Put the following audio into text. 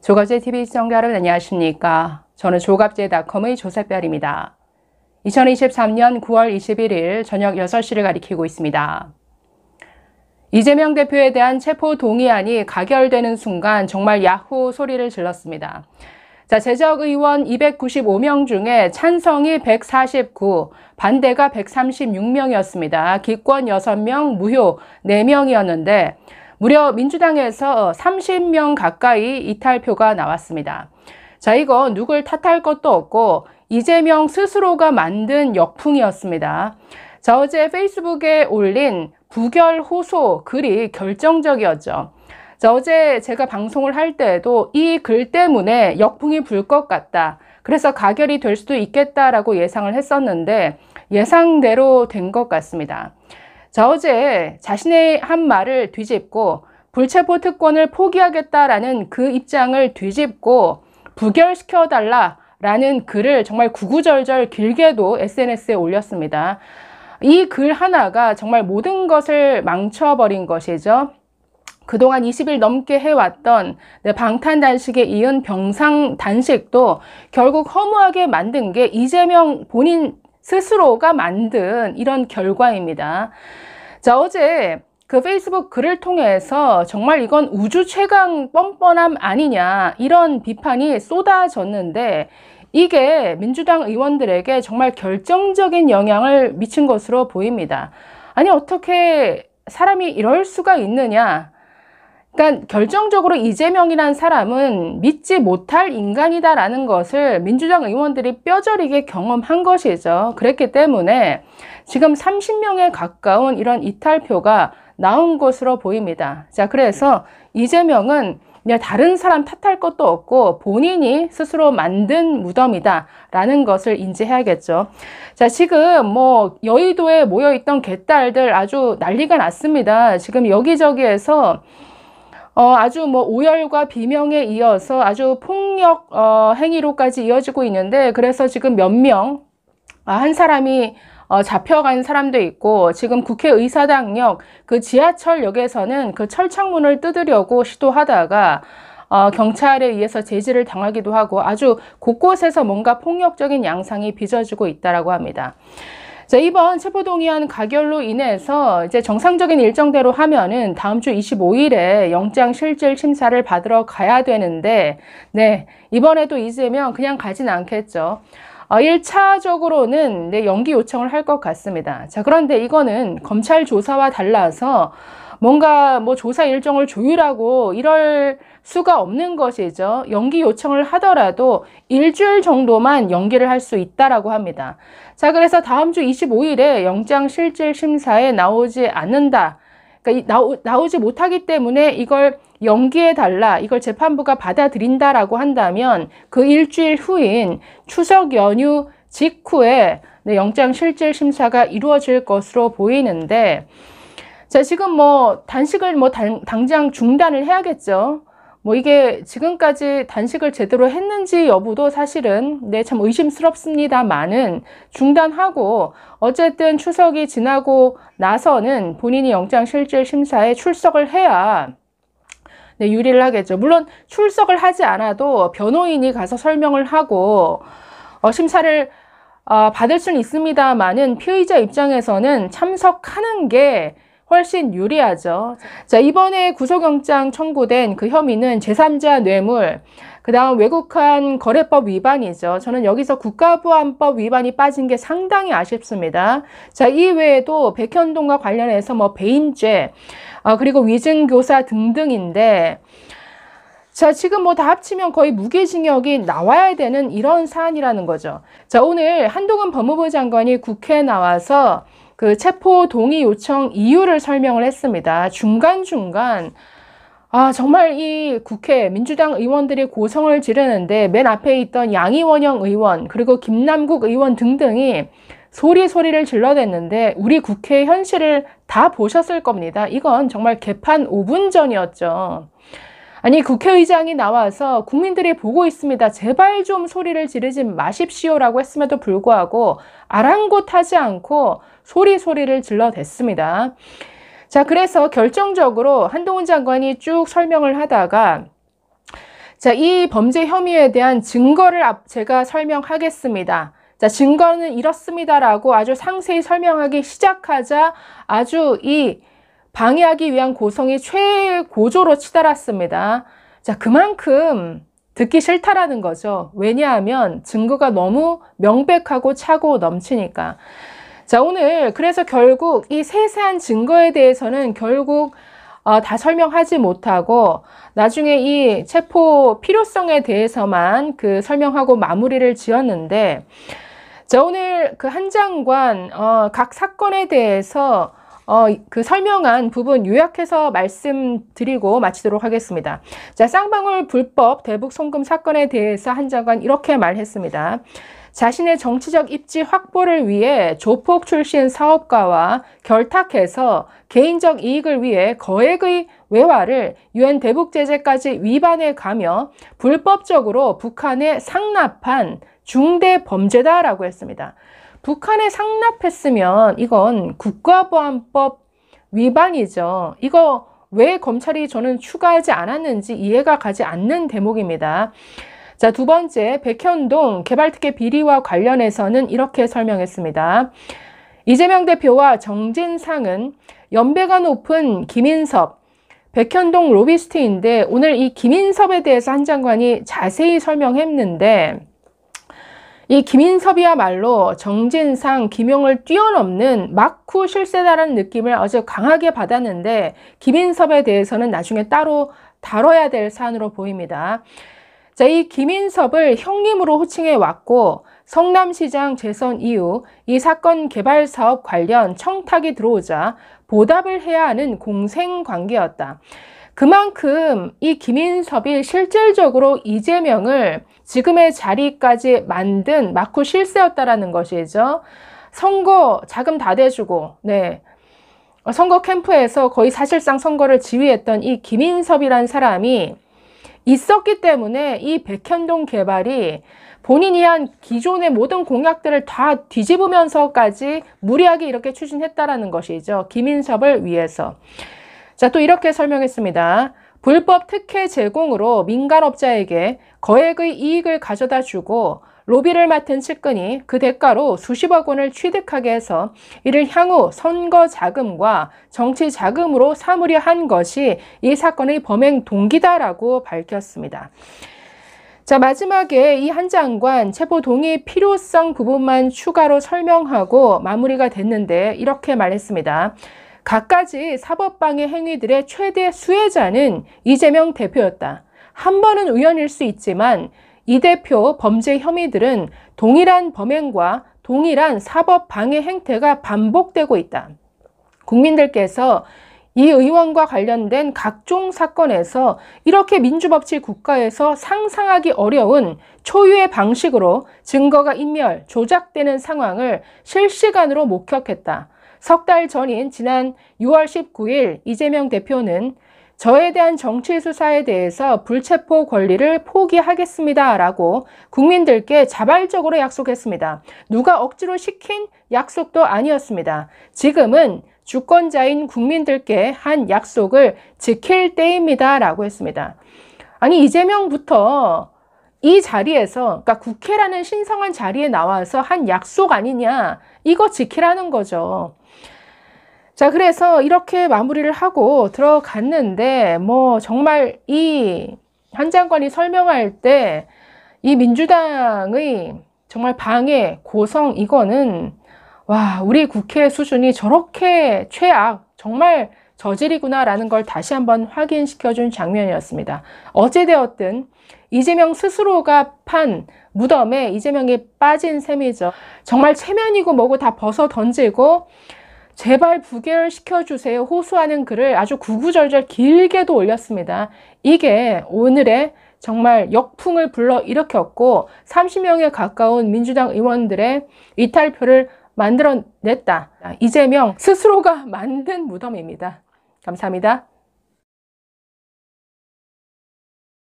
조갑제TV 시청자 여러분 안녕하십니까. 저는 조갑제닷컴의 조셉별입니다. 2023년 9월 21일 저녁 6시를 가리키고 있습니다. 이재명 대표에 대한 체포 동의안이 가결되는 순간 정말 야호 소리를 질렀습니다. 자, 제적 의원 295명 중에 찬성이 149, 반대가 136명이었습니다. 기권 6명, 무효 4명이었는데 무려 민주당에서 30명 가까이 이탈표가 나왔습니다. 자, 이거 누굴 탓할 것도 없고 이재명 스스로가 만든 역풍이었습니다. 자, 어제 페이스북에 올린 부결 호소 글이 결정적이었죠. 자, 어제 제가 방송을 할 때에도 이 글 때문에 역풍이 불 것 같다. 그래서 가결이 될 수도 있겠다라고 예상을 했었는데 예상대로 된 것 같습니다. 자, 어제 자신의 한 말을 뒤집고 불체포 특권을 포기하겠다라는 그 입장을 뒤집고 부결시켜달라라는 글을 정말 구구절절 길게도 SNS에 올렸습니다. 이 글 하나가 정말 모든 것을 망쳐버린 것이죠. 그동안 20일 넘게 해왔던 방탄단식에 이은 병상단식도 결국 허무하게 만든 게 이재명 본인 스스로가 만든 이런 결과입니다. 자, 어제 그 페이스북 글을 통해서 정말 이건 우주 최강 뻔뻔함 아니냐 이런 비판이 쏟아졌는데 이게 민주당 의원들에게 정말 결정적인 영향을 미친 것으로 보입니다. 아니, 어떻게 사람이 이럴 수가 있느냐. 그러니까 결정적으로 이재명이란 사람은 믿지 못할 인간이다라는 것을 민주당 의원들이 뼈저리게 경험한 것이죠. 그랬기 때문에 지금 30명에 가까운 이런 이탈표가 나온 것으로 보입니다. 자, 그래서 이재명은 그냥 다른 사람 탓할 것도 없고 본인이 스스로 만든 무덤이다라는 것을 인지해야겠죠. 자, 지금 뭐 여의도에 모여있던 개딸들 아주 난리가 났습니다. 지금 여기저기에서 아주 뭐 오열과 비명에 이어서 아주 폭력 행위로까지 이어지고 있는데 그래서 지금 몇 명, 한 사람이 잡혀간 사람도 있고 지금 국회의사당역 그 지하철역에서는 그 철창문을 뜯으려고 시도하다가 경찰에 의해서 제지를 당하기도 하고 아주 곳곳에서 뭔가 폭력적인 양상이 빚어지고 있다라고 합니다. 자, 이번 체포동의안 가결로 인해서 이제 정상적인 일정대로 하면은 다음 주 25일에 영장실질 심사를 받으러 가야 되는데, 네, 이번에도 이재명 그냥 가진 않겠죠. 1차적으로는 연기 요청을 할 것 같습니다. 자, 그런데 이거는 검찰 조사와 달라서 뭔가 뭐 조사 일정을 조율하고 이럴 수가 없는 것이죠. 연기 요청을 하더라도 일주일 정도만 연기를 할 수 있다라고 합니다. 자, 그래서 다음 주 25일에 영장실질심사에 나오지 않는다. 그러니까 나오지 못하기 때문에 이걸 연기해달라, 이걸 재판부가 받아들인다라고 한다면 그 일주일 후인 추석 연휴 직후에 영장실질심사가 이루어질 것으로 보이는데, 자, 지금 뭐 단식을 뭐 당장 중단을 해야겠죠. 뭐 이게 지금까지 단식을 제대로 했는지 여부도 사실은 참 의심스럽습니다만은 중단하고 어쨌든 추석이 지나고 나서는 본인이 영장실질심사에 출석을 해야 유리를 하겠죠. 물론 출석을 하지 않아도 변호인이 가서 설명을 하고 심사를 받을 수는 있습니다만은 피의자 입장에서는 참석하는 게 훨씬 유리하죠. 자, 이번에 구속영장 청구된 그 혐의는 제3자 뇌물, 그 다음 외국환 거래법 위반이죠. 저는 여기서 국가보안법 위반이 빠진 게 상당히 아쉽습니다. 자, 이외에도 백현동과 관련해서 뭐 배임죄, 그리고 위증교사 등등인데, 자, 지금 뭐 다 합치면 거의 무기징역이 나와야 되는 이런 사안이라는 거죠. 자, 오늘 한동훈 법무부 장관이 국회에 나와서 그 체포 동의 요청 이유를 설명을 했습니다. 중간중간 정말 이 국회 민주당 의원들이 고성을 지르는데 맨 앞에 있던 양이원영 의원 그리고 김남국 의원 등등이 소리를 질러댔는데 우리 국회의 현실을 다 보셨을 겁니다. 이건 정말 개판 5분 전이었죠. 아니, 국회의장이 나와서 국민들이 보고 있습니다. 제발 좀 소리를 지르지 마십시오라고 했음에도 불구하고 아랑곳하지 않고 소리를 질러댔습니다. 자, 그래서 결정적으로 한동훈 장관이 쭉 설명을 하다가 자, 이 범죄 혐의에 대한 증거를 제가 설명하겠습니다. 자, 증거는 이렇습니다라고 아주 상세히 설명하기 시작하자 아주 이 방해하기 위한 고성이 최고조로 치달았습니다. 자, 그만큼 듣기 싫다라는 거죠. 왜냐하면 증거가 너무 명백하고 차고 넘치니까. 자, 오늘 그래서 결국 이 세세한 증거에 대해서는 결국 다 설명하지 못하고 나중에 이 체포 필요성에 대해서만 설명하고 마무리를 지었는데, 자, 오늘 그 한 장관 각 사건에 대해서 설명한 부분 요약해서 말씀드리고 마치도록 하겠습니다. 자, 쌍방울 불법 대북 송금 사건에 대해서 한 장관 이렇게 말했습니다. 자신의 정치적 입지 확보를 위해 조폭 출신 사업가와 결탁해서 개인적 이익을 위해 거액의 외화를 유엔 대북 제재까지 위반해 가며 불법적으로 북한에 상납한 중대 범죄다라고 했습니다. 북한에 상납했으면 이건 국가보안법 위반이죠. 이거 왜 검찰이 저는 추가하지 않았는지 이해가 가지 않는 대목입니다. 자, 두 번째, 백현동 개발특혜 비리와 관련해서는 이렇게 설명했습니다. 이재명 대표와 정진상은 연배가 높은 김인섭, 백현동 로비스트인데 오늘 이 김인섭에 대해서 한 장관이 자세히 설명했는데, 이 김인섭이야말로 정진상, 김용을 뛰어넘는 막후 실세다라는 느낌을 아주 강하게 받았는데, 김인섭에 대해서는 나중에 따로 다뤄야 될 사안으로 보입니다. 자, 이 김인섭을 형님으로 호칭해 왔고, 성남시장 재선 이후 이 사건 개발 사업 관련 청탁이 들어오자 보답을 해야 하는 공생관계였다. 그만큼 이 김인섭이 실질적으로 이재명을 지금의 자리까지 만든 막후 실세였다라는 것이죠. 선거 자금 다 대주고, 네, 선거 캠프에서 거의 사실상 선거를 지휘했던 이 김인섭이라는 사람이 있었기 때문에 이 백현동 개발이 본인이 한 기존의 모든 공약들을 다 뒤집으면서까지 무리하게 이렇게 추진했다라는 것이죠. 김인섭을 위해서. 자, 또 이렇게 설명했습니다. 불법 특혜 제공으로 민간업자에게 거액의 이익을 가져다 주고 로비를 맡은 측근이 그 대가로 수십억 원을 취득하게 해서 이를 향후 선거 자금과 정치 자금으로 삼으려 한 것이 이 사건의 범행 동기다라고 밝혔습니다. 자, 마지막에 이 한 장관 체포 동의 필요성 부분만 추가로 설명하고 마무리가 됐는데 이렇게 말했습니다. 갖가지 사법방해 행위들의 최대 수혜자는 이재명 대표였다. 한 번은 우연일 수 있지만 이 대표 범죄 혐의들은 동일한 범행과 동일한 사법방해 행태가 반복되고 있다. 국민들께서 이 의원과 관련된 각종 사건에서 이렇게 민주법치 국가에서 상상하기 어려운 초유의 방식으로 증거가 인멸, 조작되는 상황을 실시간으로 목격했다. 석 달 전인 지난 6월 19일 이재명 대표는 저에 대한 정치 수사에 대해서 불체포 권리를 포기하겠습니다 라고 국민들께 자발적으로 약속했습니다. 누가 억지로 시킨 약속도 아니었습니다. 지금은 주권자인 국민들께 한 약속을 지킬 때입니다 라고 했습니다. 아니, 이재명부터 이 자리에서, 그러니까 국회라는 신성한 자리에 나와서 한 약속 아니냐, 이거 지키라는 거죠. 자, 그래서 이렇게 마무리를 하고 들어갔는데, 뭐 정말 이 한 장관이 설명할 때 이 민주당의 정말 방해, 고성, 이거는 와, 우리 국회 수준이 저렇게 최악, 정말 저질이구나라는 걸 다시 한번 확인시켜준 장면이었습니다. 어찌되었든 이재명 스스로가 판 무덤에 이재명이 빠진 셈이죠. 정말 체면이고 뭐고 다 벗어 던지고 제발 부결시켜주세요 호소하는 글을 아주 구구절절 길게도 올렸습니다. 이게 오늘의 정말 역풍을 불러일으켰고 30명에 가까운 민주당 의원들의 이탈표를 만들어냈다. 이재명 스스로가 만든 무덤입니다. 감사합니다.